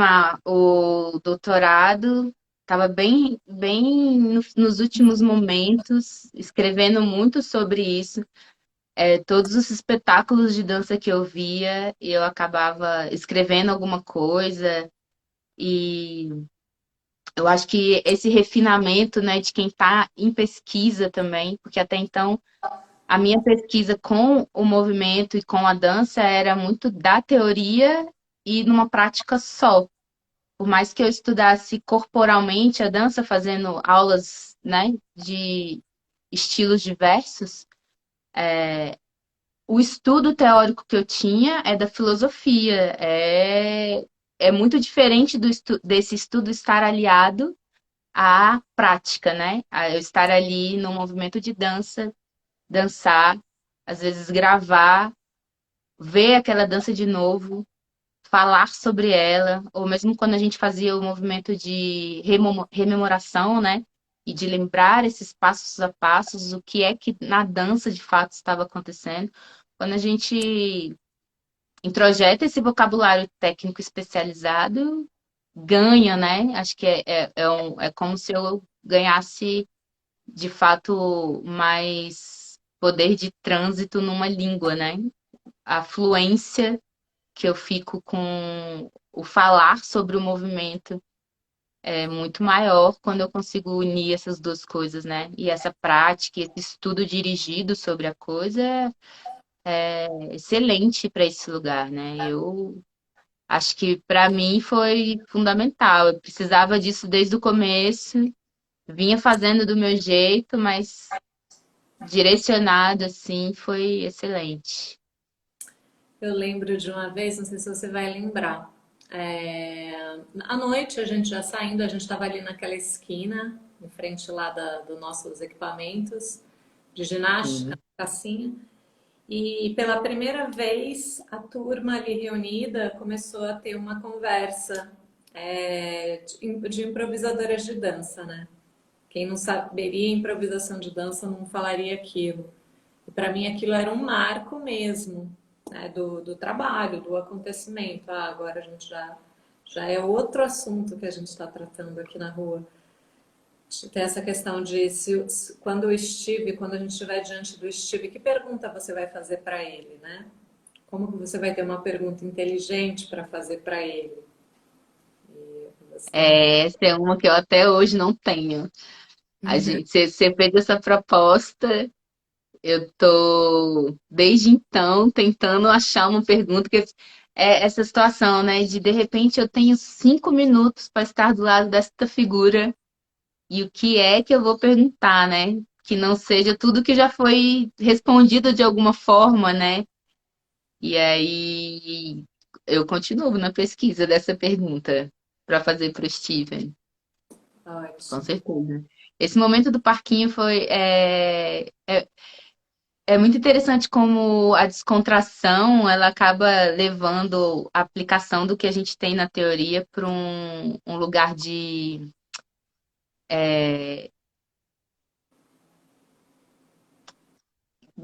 o doutorado, estava bem nos últimos momentos, escrevendo muito sobre isso. Todos os espetáculos de dança que eu via, eu acabava escrevendo alguma coisa, e eu acho que esse refinamento, né, de quem está em pesquisa também, porque até então a minha pesquisa com o movimento e com a dança era muito da teoria e numa prática só. Por mais que eu estudasse corporalmente a dança, fazendo aulas, né, de estilos diversos, o estudo teórico que eu tinha é da filosofia. É muito diferente desse estudo estar aliado à prática, né? A eu estar ali no movimento de dança, dançar, às vezes gravar, ver aquela dança de novo, falar sobre ela, ou mesmo quando a gente fazia o movimento de rememoração, né? E de lembrar esses passos a passos, o que é que na dança de fato estava acontecendo. Quando a gente introjeta esse vocabulário técnico especializado, ganha, né? Acho que é como se eu ganhasse de fato mais poder de trânsito numa língua, né? A fluência que eu fico com o falar sobre o movimento é muito maior quando eu consigo unir essas duas coisas, né? E essa prática, esse estudo dirigido sobre a coisa é excelente para esse lugar, né? Eu acho que para mim foi fundamental. Eu precisava disso desde o começo, vinha fazendo do meu jeito, mas direcionado assim foi excelente. Eu lembro de uma vez, não sei se você vai lembrar. À noite, a gente já saindo, a gente estava ali naquela esquina, em frente lá dos nossos equipamentos de ginástica, Sim. pracinha. E pela primeira vez, a turma ali reunida começou a ter uma conversa de improvisadoras de dança, né? Quem não saberia improvisação de dança não falaria aquilo. E para mim aquilo era um marco mesmo, né, do trabalho, do acontecimento. Ah, agora a gente já é outro assunto que a gente está tratando aqui na rua. Tem essa questão de quando o Steve, quando a gente estiver diante do Steve, que pergunta você vai fazer para ele, né? Como que você vai ter uma pergunta inteligente para fazer para ele? E você... Essa é uma que eu até hoje não tenho. Você fez essa proposta, eu tô desde então tentando achar uma pergunta que é essa situação, né? De repente eu tenho 5 minutos para estar do lado desta figura e o que é que eu vou perguntar, né? Que não seja tudo que já foi respondido de alguma forma, né? E aí eu continuo na pesquisa dessa pergunta para fazer para o Steven, com Ótimo. certeza. Esse momento do parquinho é muito interessante como a descontração ela acaba levando a aplicação do que a gente tem na teoria para um lugar de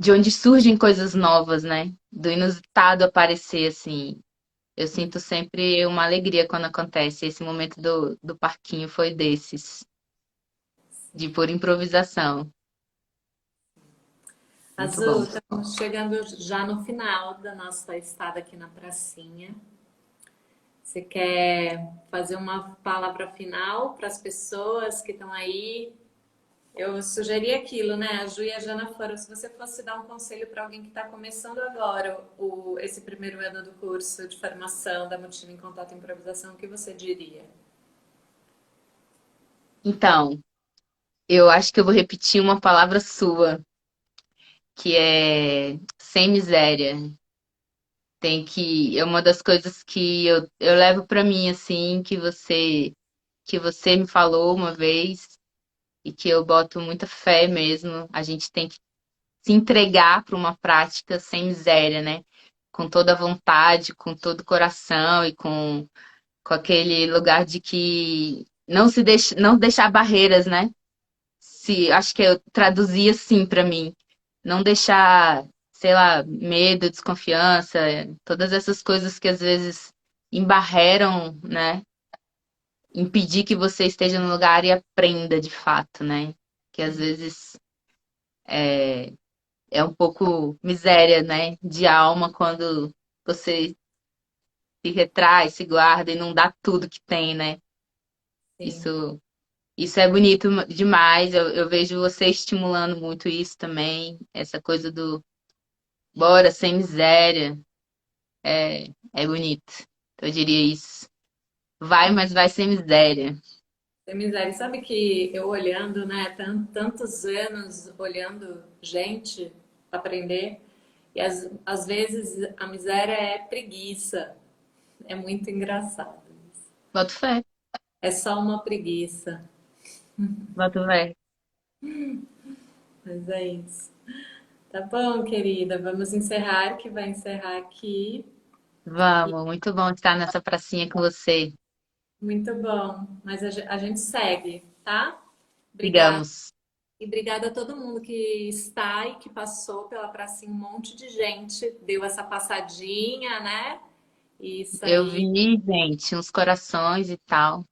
onde surgem coisas novas, né? Do inusitado aparecer, assim. Eu sinto sempre uma alegria quando acontece. Esse momento do parquinho foi desses, de Sim. pura improvisação. Muito Azul, bom. estamos chegando já no final da nossa estada aqui na pracinha. Você quer fazer uma palavra final para as pessoas que estão aí? Eu sugeri aquilo, né? A Ju e a Jana foram. Se você fosse dar um conselho para alguém que está começando agora esse primeiro ano do curso de formação da Motiva em Contato e Improvisação, o que você diria? Então, eu acho que eu vou repetir uma palavra sua, que é sem miséria. É uma das coisas que eu levo pra mim, assim, que você me falou uma vez e que eu boto muita fé mesmo. A gente tem que se entregar para uma prática sem miséria, né? Com toda a vontade, com todo o coração e com aquele lugar de que não deixar barreiras, né? Acho que eu traduzi assim para mim, não deixar, sei lá, medo, desconfiança, todas essas coisas que às vezes embarreram, né? Impedir que você esteja no lugar e aprenda de fato, né? Que às vezes é um pouco miséria, né? De alma quando você se retrai, se guarda e não dá tudo que tem, né? Sim. Isso, isso é bonito demais. Eu vejo você estimulando muito isso também, essa coisa do bora sem miséria. É bonito. Eu diria isso. Vai, mas vai sem miséria. Tem miséria. Sabe que eu olhando, né? Tantos anos olhando gente aprender, e às vezes a miséria é preguiça. É muito engraçado. Boto fé, É só uma preguiça. boto fé. Mas é isso. Tá bom, querida. Vamos encerrar, que vai encerrar aqui. Vamos, muito bom estar nessa pracinha com você. Muito bom. Mas a gente segue, tá? Obrigada. Sigamos. E obrigada a todo mundo que está e que passou pela pracinha. Um monte de gente deu essa passadinha, né? Isso Eu aí, vi, gente, uns corações e tal.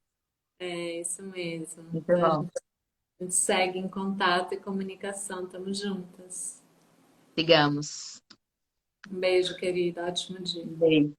é isso mesmo. Muito Então bom. a gente segue em contato e comunicação. Tamo juntas. Sigamos. Um beijo, querida. Ótimo dia. Beijo.